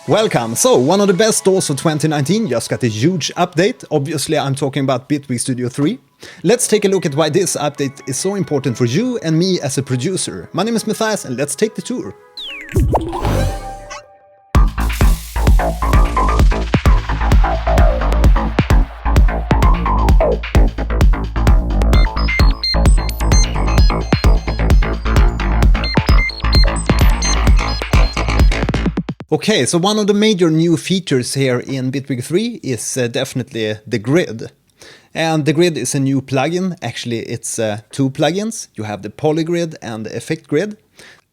Welcome! So, one of the best stores of 2019 just got a huge update. Obviously, I'm talking about Bitwig Studio 3. Let's take a look at why this update is so important for you and me as a producer. My name is Matthias and let's take the tour. Okay, so one of the major new features here in Bitwig 3 is definitely the grid. And the grid is a new plugin. Actually, it's two plugins. You have the Polygrid and the Effect Grid.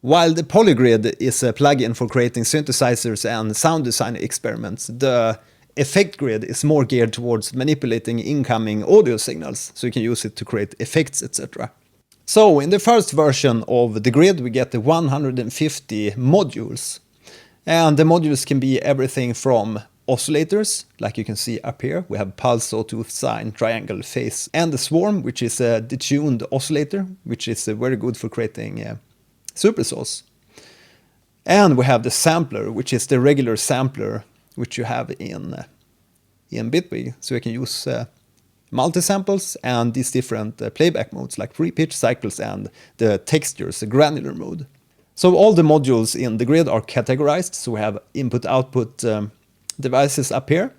While the Polygrid is a plugin for creating synthesizers and sound design experiments, the Effect Grid is more geared towards manipulating incoming audio signals, so you can use it to create effects, etc. So, in the first version of the grid, we get the 150 modules. And the modules can be everything from oscillators, like you can see up here. We have pulse, sawtooth, sine, triangle, phase, and the swarm, which is a detuned oscillator, which is very good for creating supersaws. And we have the sampler, which is the regular sampler, which you have in Bitwig. So you can use multi-samples and these different playback modes, like pre-pitch, cycles, and the textures, the granular mode. So all the modules in the grid are categorized. So we have input-output devices up here.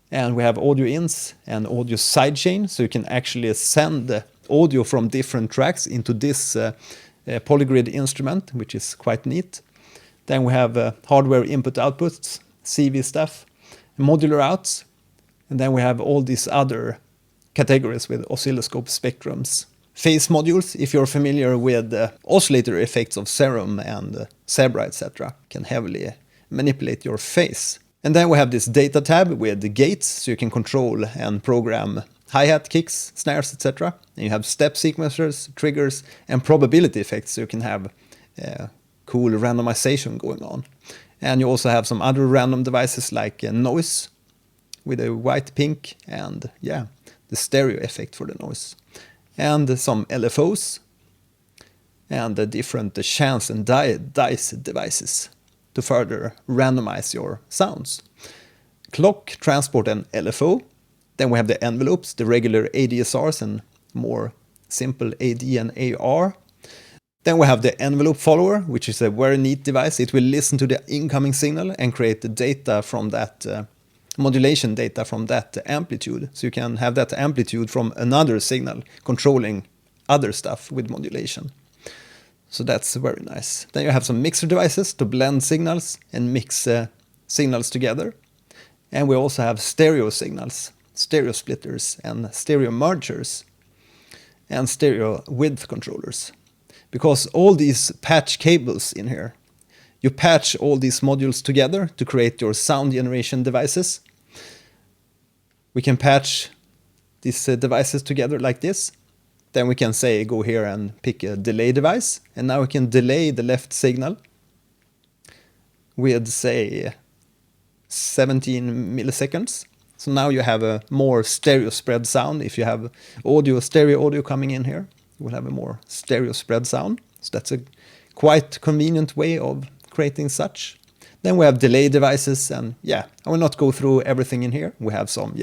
And we have audio ins and audio sidechain. So you can actually send audio from different tracks into this Polygrid instrument, which is quite neat. Then we have hardware input-outputs, CV stuff, modular outs. And then we have all these other categories with oscilloscope spectrums. Phase modules, if you're familiar with oscillator effects of Serum and Zebra, etc., can heavily manipulate your phase. And then we have this data tab with the gates, so you can control and program hi-hat, kicks, snares, etc. And you have step sequencers, triggers, and probability effects, so you can have cool randomization going on. And you also have some other random devices like noise with a white, pink, and yeah, the stereo effect for the noise. And some LFOs, and the different chance and dice devices to further randomize your sounds. Clock, transport, and LFO. Then we have the envelopes, the regular ADSRs and more simple AD and AR. Then we have the envelope follower, which is a very neat device. It will listen to the incoming signal and create the data from that modulation data from that amplitude. So you can have that amplitude from another signal controlling other stuff with modulation. So that's very nice. Then you have some mixer devices to blend signals and mix signals together. And we also have stereo signals, stereo splitters and stereo mergers and stereo width controllers. Because all these patch cables in here, you patch all these modules together to create your sound generation devices. We can patch these devices together like this. Then we can say go here and pick a delay device. And now we can delay the left signal with say 17 milliseconds. So now you have a more stereo spread sound. If you have stereo audio coming in here, you will have a more stereo spread sound. So that's a quite convenient way of creating such. Then we have delay devices, and yeah, I will not go through everything in here. We have some,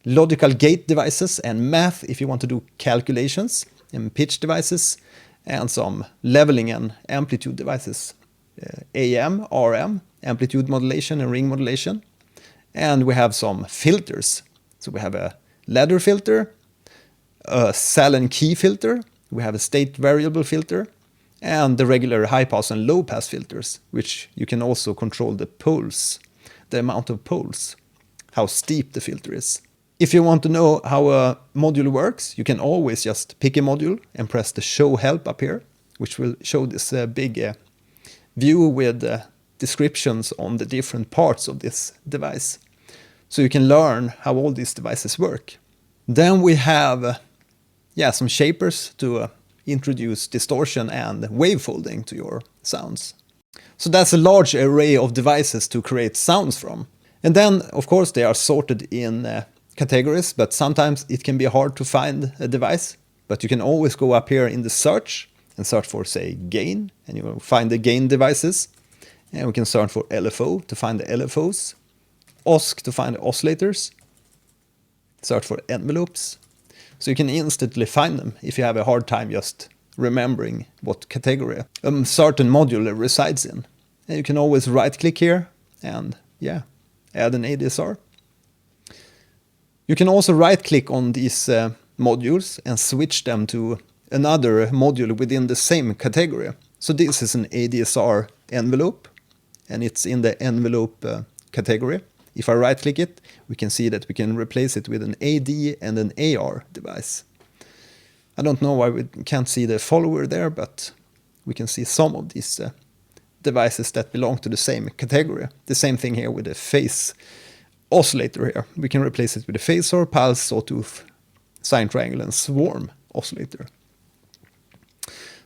logical gate devices and math if you want to do calculations, and pitch devices, and some leveling and amplitude devices. AM, RM, amplitude modulation and ring modulation. And we have some filters. So we have a ladder filter, a Sallen key filter, we have a state variable filter, and the regular high pass and low pass filters, which you can also control the pulse, the amount of pulse, how steep the filter is. If you want to know how a module works, you can always just pick a module and press the show help up here, which will show this big view with descriptions on the different parts of this device. So you can learn how all these devices work. Then we have some shapers to introduce distortion and wavefolding to your sounds. So that's a large array of devices to create sounds from. And then, of course, they are sorted in categories, but sometimes it can be hard to find a device. But you can always go up here in the search and search for, say, gain, and you will find the gain devices. And we can search for LFO to find the LFOs, OSC to find the oscillators, search for envelopes. So you can instantly find them if you have a hard time just remembering what category a certain module resides in. And you can always right click here and add an ADSR. You can also right click on these modules and switch them to another module within the same category. So this is an ADSR envelope, and it's in the envelope category. If I right click it, we can see that we can replace it with an AD and an AR device. I don't know why we can't see the follower there, but we can see some of these devices that belong to the same category. The same thing here with the phase oscillator here. We can replace it with a phasor, pulse, sawtooth, sine triangle, and swarm oscillator.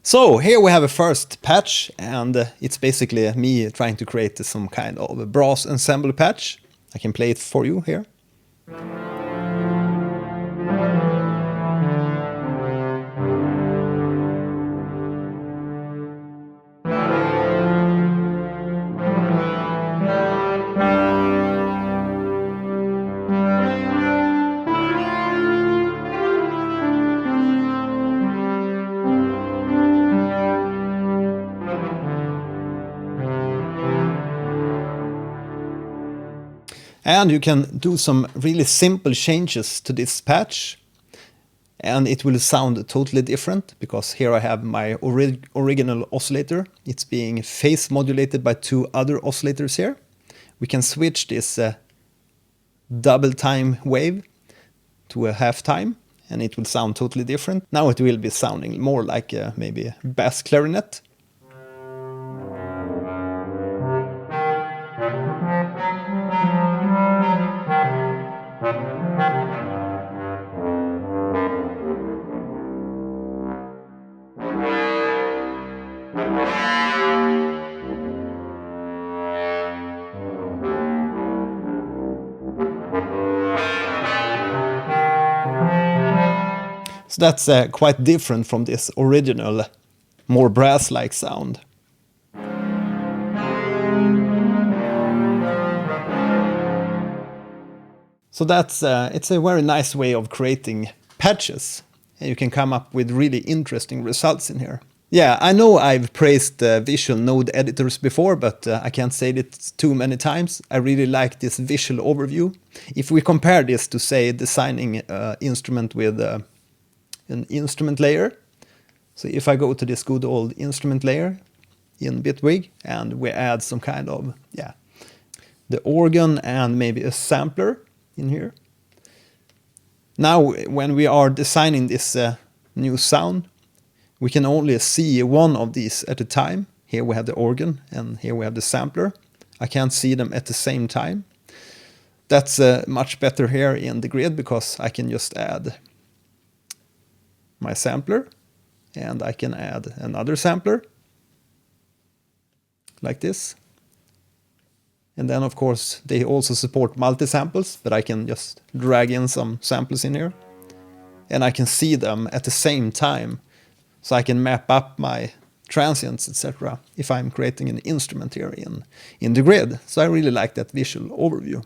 So here we have a first patch, and it's basically me trying to create some kind of a brass ensemble patch. I can play it for you here. And you can do some really simple changes to this patch, and it will sound totally different, because here I have my original oscillator. It's being phase modulated by two other oscillators here. We can switch this double time wave to a half time, and it will sound totally different. Now it will be sounding more like maybe a bass clarinet. So that's quite different from this original, more brass-like sound. So that's it's a very nice way of creating patches, and you can come up with really interesting results in here. Yeah, I know I've praised visual node editors before, but I can't say it too many times. I really like this visual overview. If we compare this to, say, designing an instrument with an instrument layer. So if I go to this good old instrument layer in Bitwig, and we add some kind of, the organ and maybe a sampler in here. Now, when we are designing this new sound, we can only see one of these at a time. Here we have the organ, and here we have the sampler. I can't see them at the same time. That's much better here in the grid, because I can just add my sampler, and I can add another sampler, like this. And then, of course, they also support multi-samples, but I can just drag in some samples in here. And I can see them at the same time, so I can map up my transients, etc., if I'm creating an instrument here in the grid. So I really like that visual overview.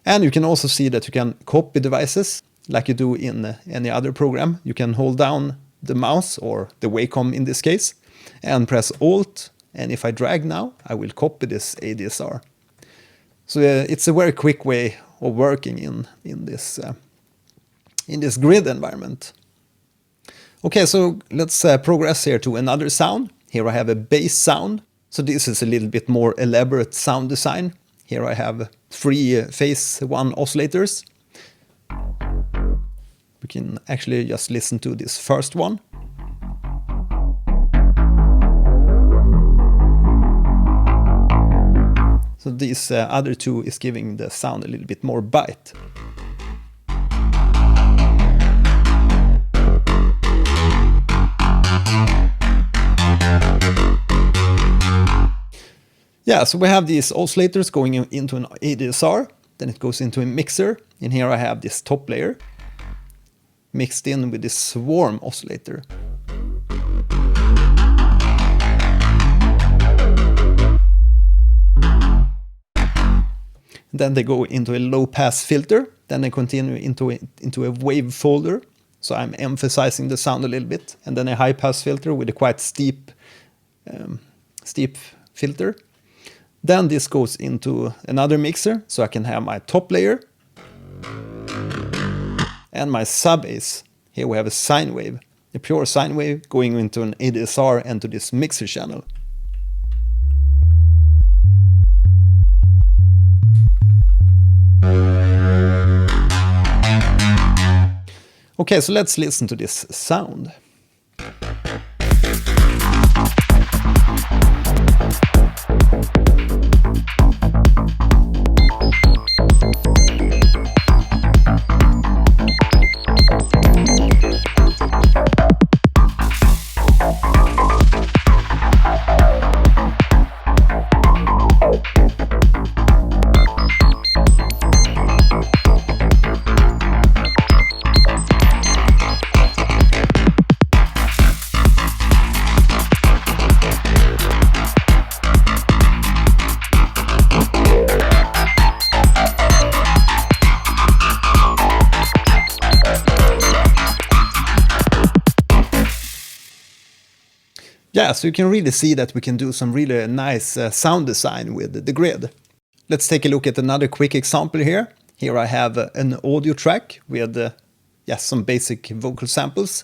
And you can also see that you can copy devices like you do in any other program. You can hold down the mouse, or the Wacom in this case, and press Alt, and if I drag now, I will copy this ADSR. So it's a very quick way of working in this grid environment. Okay, so let's progress here to another sound. Here I have a bass sound. So this is a little bit more elaborate sound design. Here I have 3 phase 1 oscillators. We can actually just listen to this first one. So these other 2 is giving the sound a little bit more bite. Yeah, so we have these oscillators going into an ADSR, then it goes into a mixer, and here I have this top layer mixed in with this swarm oscillator. Then they go into a low pass filter. Then they continue into a wave folder. So I'm emphasizing the sound a little bit. And then a high pass filter with a quite steep filter. Then this goes into another mixer, so I can have my top layer and my sub-bass. Here we have a sine wave, a pure sine wave going into an ADSR and to this mixer channel. Okay, so let's listen to this sound. Yeah, so you can really see that we can do some really nice sound design with the grid. Let's take a look at another quick example here. Here I have an audio track with some basic vocal samples.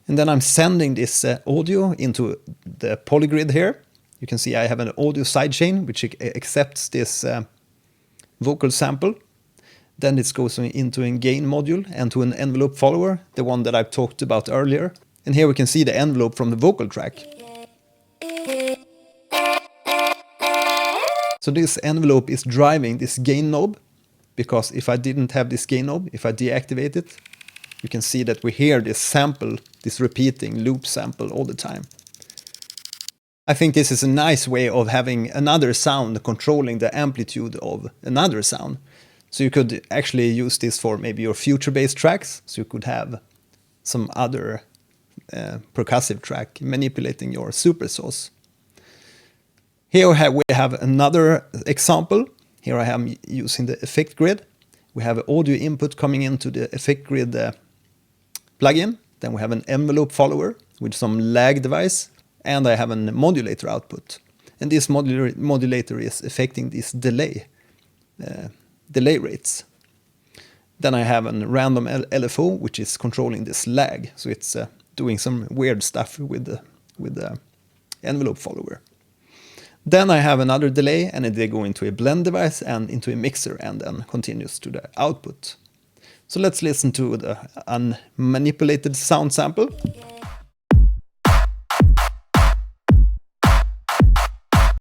And then I'm sending this audio into the polygrid here. You can see I have an audio sidechain which accepts this vocal sample. Then this goes into a gain module and to an envelope follower, the one that I've talked about earlier. And here we can see the envelope from the vocal track. So this envelope is driving this gain knob, because if I didn't have this gain knob, if I deactivate it, you can see that we hear this sample, this repeating loop sample all the time. I think this is a nice way of having another sound controlling the amplitude of another sound. So you could actually use this for maybe your future-based tracks. So you could have some other percussive track manipulating your super source. Here we have another example. Here I am using the effect grid. We have audio input coming into the effect grid plugin. Then we have an envelope follower with some lag device. And I have a modulator output. And this modulator is affecting this delay rates. Then I have a random LFO which is controlling this lag, so it's doing some weird stuff with the envelope follower. Then I have another delay, and they go into a blend device and into a mixer, and then continues to the output. So let's listen to the unmanipulated sound sample.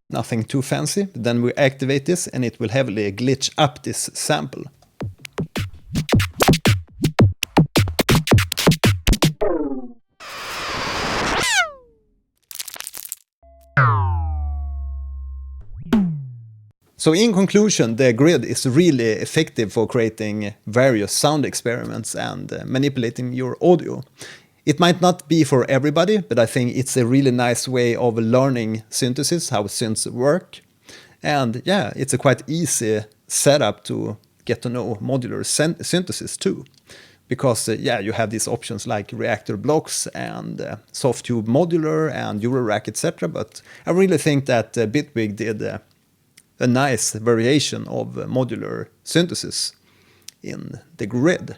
Nothing too fancy, but then we activate this and it will heavily glitch up this sample. So in conclusion, the grid is really effective for creating various sound experiments and manipulating your audio. It might not be for everybody, but I think it's a really nice way of learning synthesis, how synths work. And yeah, it's a quite easy setup to get to know modular synthesis too. Because you have these options like reactor blocks and Softube modular and Eurorack, etc. But I really think that Bitwig did a nice variation of modular synthesis in the grid.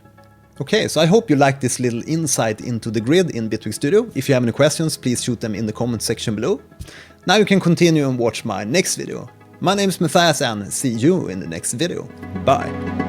Okay, so I hope you liked this little insight into the grid in Bitwig Studio. If you have any questions, please shoot them in the comment section below. Now you can continue and watch my next video. My name is Matthias and see you in the next video. Bye!